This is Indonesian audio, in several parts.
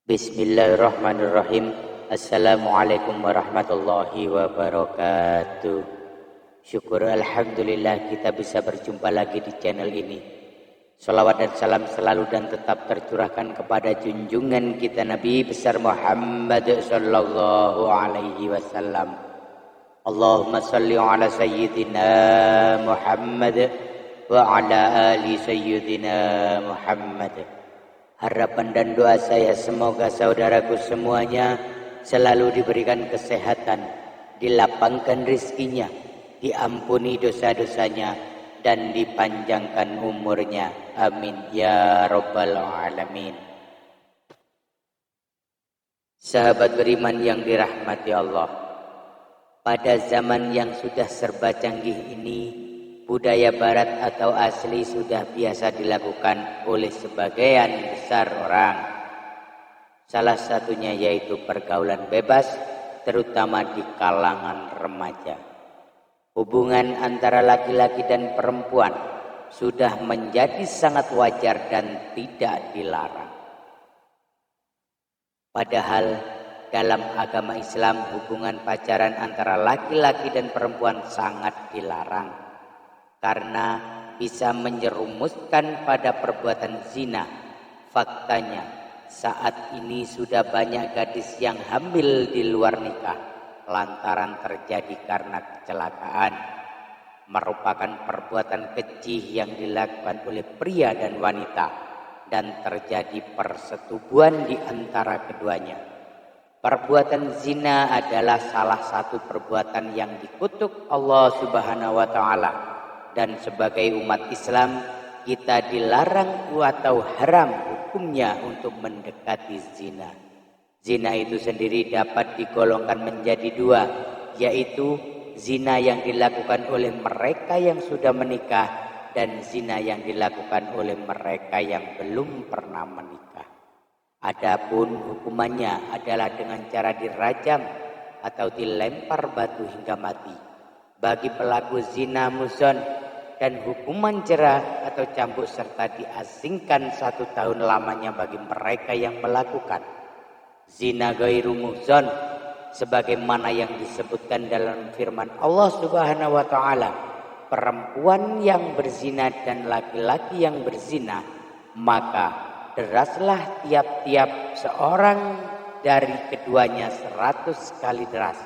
Bismillahirrahmanirrahim. Assalamualaikum warahmatullahi wabarakatuh. Syukur alhamdulillah kita bisa berjumpa lagi di channel ini. Salawat dan salam selalu dan tetap tercurahkan kepada junjungan kita Nabi besar Muhammad sallallahu alaihi wasallam. Allahumma salli ala sayyidina Muhammad wa ala ali sayyidina Muhammad. Harapan dan doa saya semoga saudaraku semuanya selalu diberikan kesehatan, dilapangkan rizkinya, diampuni dosa-dosanya, dan dipanjangkan umurnya. Amin ya rabbal alamin. Sahabat beriman yang dirahmati Allah, pada zaman yang sudah serba canggih ini, budaya barat atau asli sudah biasa dilakukan oleh sebagian besar orang. Salah satunya yaitu pergaulan bebas, terutama di kalangan remaja. Hubungan antara laki-laki dan perempuan sudah menjadi sangat wajar dan tidak dilarang. Padahal dalam agama Islam hubungan pacaran antara laki-laki dan perempuan sangat dilarang, karena bisa menyerumuskan pada perbuatan zina. Faktanya, saat ini sudah banyak gadis yang hamil di luar nikah lantaran terjadi karena kecelakaan. Merupakan perbuatan keji yang dilakukan oleh pria dan wanita dan terjadi persetubuhan di antara keduanya. Perbuatan zina adalah salah satu perbuatan yang dikutuk Allah Subhanahu wa taala. Dan sebagai umat Islam kita dilarang atau haram hukumnya untuk mendekati zina. Zina itu sendiri dapat digolongkan menjadi dua, yaitu zina yang dilakukan oleh mereka yang sudah menikah dan zina yang dilakukan oleh mereka yang belum pernah menikah. Adapun hukumannya adalah dengan cara dirajam atau dilempar batu hingga mati. Bagi pelaku zina muson, dan hukuman jerah atau cambuk serta diasingkan 1 tahun lamanya bagi mereka yang melakukan zina ghairu muhsan, sebagaimana yang disebutkan dalam firman Allah Subhanahu wa taala, perempuan yang berzina dan laki-laki yang berzina, maka deraslah tiap-tiap seorang dari keduanya 100 kali deras,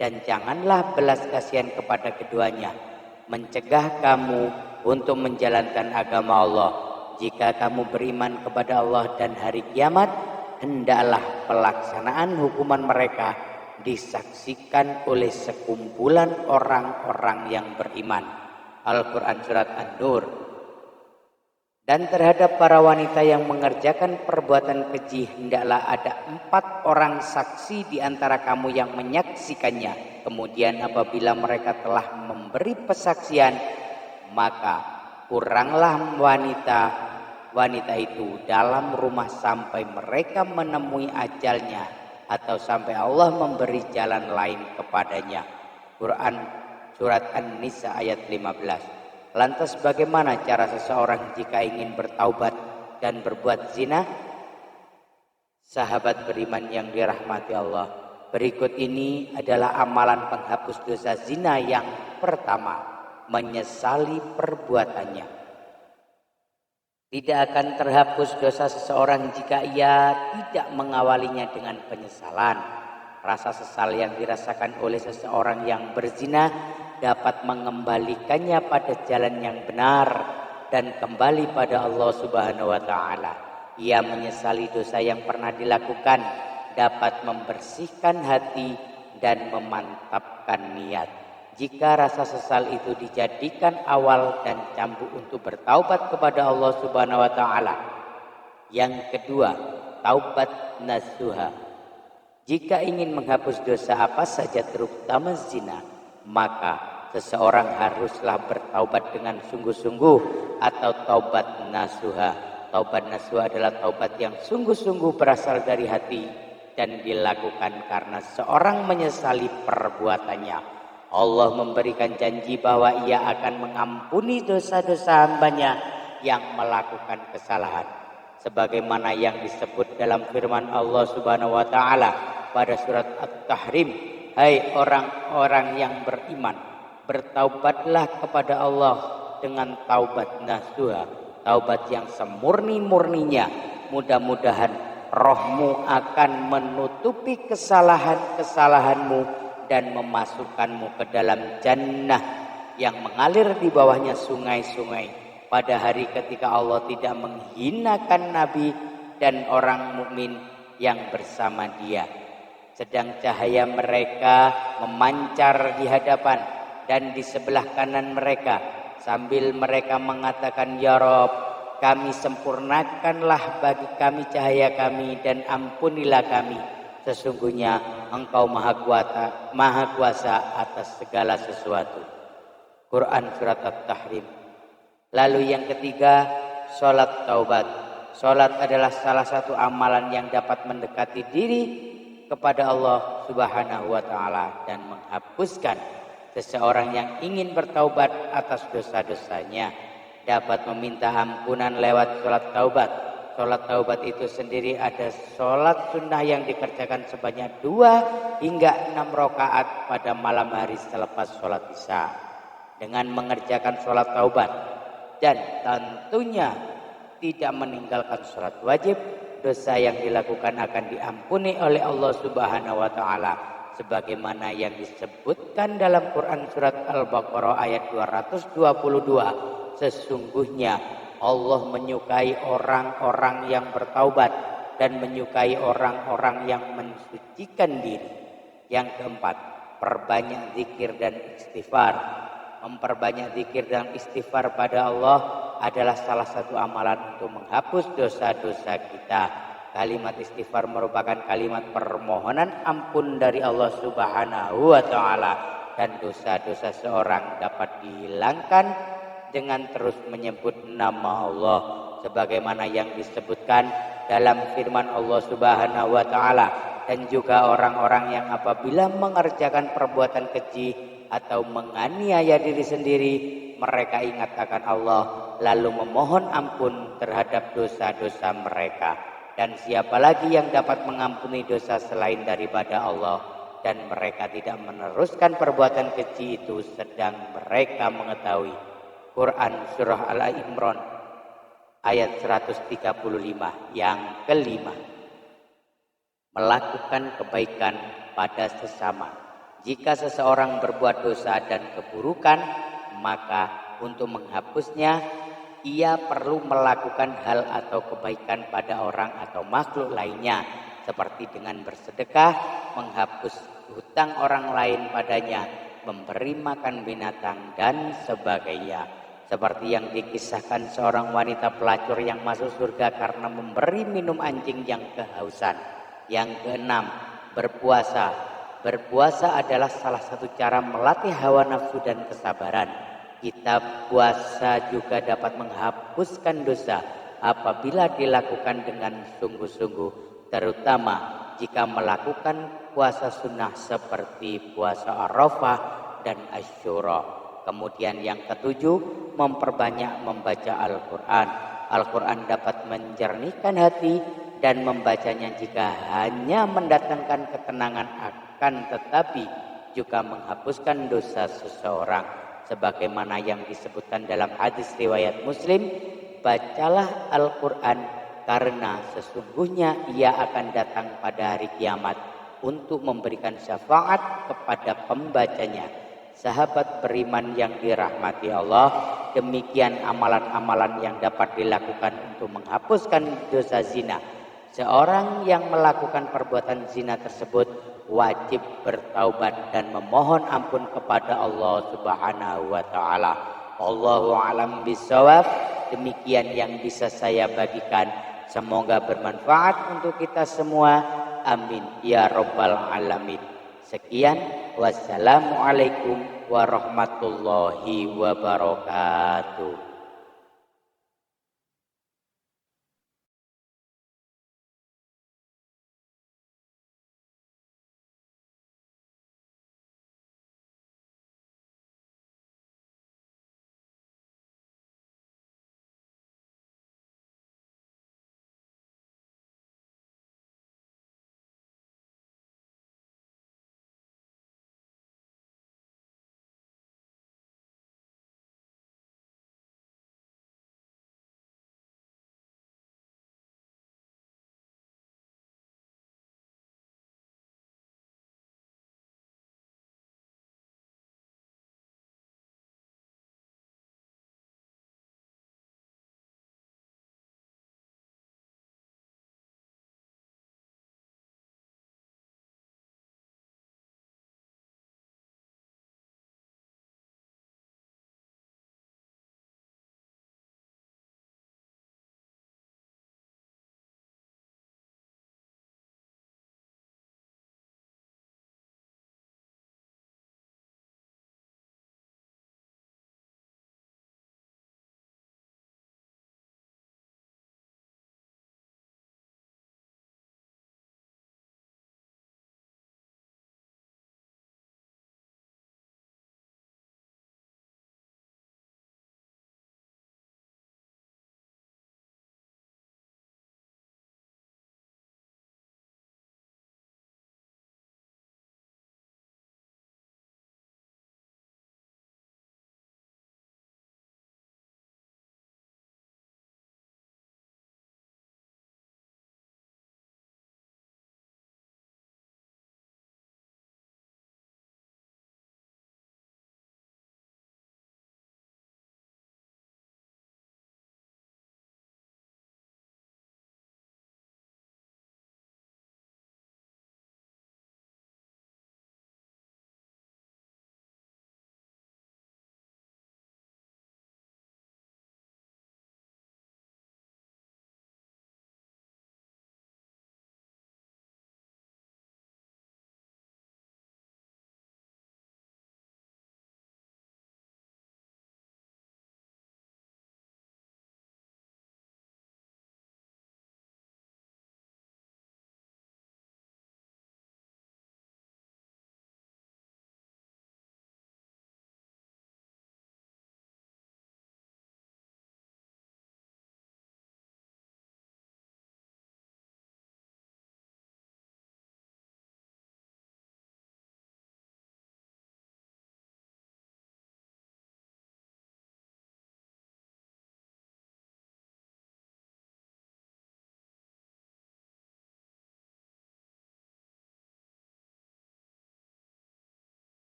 dan janganlah belas kasihan kepada keduanya, mencegah kamu untuk menjalankan agama Allah. Jika kamu beriman kepada Allah dan hari kiamat, hendaklah pelaksanaan hukuman mereka disaksikan oleh sekumpulan orang-orang yang beriman. Al-Quran Surat An-Nur. Dan terhadap para wanita yang mengerjakan perbuatan keji, hendaklah ada 4 orang saksi di antara kamu yang menyaksikannya. Kemudian apabila mereka telah memberi persaksian, maka kuranglah wanita itu dalam rumah sampai mereka menemui ajalnya atau sampai Allah memberi jalan lain kepadanya. Quran Surat An-Nisa ayat 15. Lantas bagaimana cara seseorang jika ingin bertaubat dan berbuat zina? Sahabat beriman yang dirahmati Allah, berikut ini adalah amalan penghapus dosa zina yang pertama, menyesali perbuatannya. Tidak akan terhapus dosa seseorang jika ia tidak mengawalinya dengan penyesalan. Rasa sesal yang dirasakan oleh seseorang yang berzina dapat mengembalikannya pada jalan yang benar dan kembali pada Allah Subhanahu wa taala. Ia menyesali dosa yang pernah dilakukan, dapat membersihkan hati dan memantapkan niat. Jika rasa sesal itu dijadikan awal dan cambuk untuk bertaubat kepada Allah Subhanahu wa taala. Yang kedua, taubat nasuha. Jika ingin menghapus dosa apa saja terutama zina, maka seseorang haruslah bertaubat dengan sungguh-sungguh atau taubat nasuha. Taubat nasuha adalah taubat yang sungguh-sungguh berasal dari hati dan dilakukan karena seorang menyesali perbuatannya. Allah memberikan janji bahwa ia akan mengampuni dosa-dosa hambanya yang melakukan kesalahan. sebagaimana yang disebut dalam firman Allah Subhanahu wa taala pada surat At-Tahrim, hai orang-orang yang beriman, bertaubatlah kepada Allah dengan taubat nasuha, taubat yang semurni-murninya. Mudah-mudahan rohmu akan menutupi kesalahan-kesalahanmu dan memasukkanmu ke dalam jannah yang mengalir di bawahnya sungai-sungai. Pada hari ketika Allah tidak menghinakan Nabi dan orang mukmin yang bersama dia. Sedang cahaya mereka memancar di hadapan dan di sebelah kanan mereka. Sambil mereka mengatakan, Ya Rob, kami sempurnakanlah bagi kami cahaya kami dan ampunilah kami. Sesungguhnya Engkau maha kuasa atas segala sesuatu. Quran Surat At-Tahrim. Lalu yang ketiga, sholat taubat. Sholat adalah salah satu amalan yang dapat mendekati diri kepada Allah Subhanahu wa taala dan menghapuskan seseorang yang ingin bertaubat atas dosa-dosanya dapat meminta ampunan lewat sholat taubat. Sholat taubat itu sendiri ada sholat sunnah yang dikerjakan sebanyak 2 hingga 6 rakaat pada malam hari selepas sholat isya. Dengan mengerjakan sholat taubat dan tentunya tidak meninggalkan sholat wajib, dosa yang dilakukan akan diampuni oleh Allah Subhanahu wa taala sebagaimana yang disebutkan dalam Quran surat Al-Baqarah ayat 222. Sesungguhnya Allah menyukai orang-orang yang bertaubat dan menyukai orang-orang yang mensucikan diri. Yang keempat, perbanyak zikir dan istighfar. Memperbanyak zikir dan istighfar pada Allah adalah salah satu amalan untuk menghapus dosa-dosa kita. Kalimat istighfar merupakan kalimat permohonan ampun dari Allah Subhanahu wa taala dan dosa-dosa seorang dapat dihilangkan dengan terus menyebut nama Allah sebagaimana yang disebutkan dalam firman Allah Subhanahu wa taala. Dan juga orang-orang yang apabila mengerjakan perbuatan keji atau menganiaya diri sendiri, mereka ingat akan Allah lalu memohon ampun terhadap dosa-dosa mereka. Dan siapa lagi yang dapat mengampuni dosa selain daripada Allah? Dan mereka tidak meneruskan perbuatan keji itu sedang mereka mengetahui. Quran Surah Al-Imran ayat 135 yang kelima. Melakukan kebaikan pada sesama. Jika seseorang berbuat dosa dan keburukan, maka untuk menghapusnya, ia perlu melakukan hal atau kebaikan pada orang atau makhluk lainnya, seperti dengan bersedekah, menghapus hutang orang lain padanya, memberi makan binatang, dan sebagainya. Seperti yang dikisahkan seorang wanita pelacur yang masuk surga karena memberi minum anjing yang kehausan. Yang keenam, berpuasa. Berpuasa adalah salah satu cara melatih hawa nafsu dan kesabaran. Kita puasa juga dapat menghapuskan dosa apabila dilakukan dengan sungguh-sungguh, terutama jika melakukan puasa sunnah seperti puasa Arafah dan Asyura. Kemudian yang ketujuh, memperbanyak membaca Al-Quran. Al-Quran dapat menjernihkan hati dan membacanya jika hanya mendatangkan ketenangan akan tetapi juga menghapuskan dosa seseorang. Sebagaimana yang disebutkan dalam hadis riwayat Muslim, bacalah Al-Quran karena sesungguhnya ia akan datang pada hari kiamat untuk memberikan syafaat kepada pembacanya. Sahabat beriman yang dirahmati Allah, demikian amalan-amalan yang dapat dilakukan untuk menghapuskan dosa zina. Seorang yang melakukan perbuatan zina tersebut wajib bertaubat dan memohon ampun kepada Allah Subhanahu wa taala. Allahu a'lam bishawab. Demikian yang bisa saya bagikan. Semoga bermanfaat untuk kita semua. Amin ya rabbal alamin. Sekian, wassalamualaikum warahmatullahi wabarakatuh.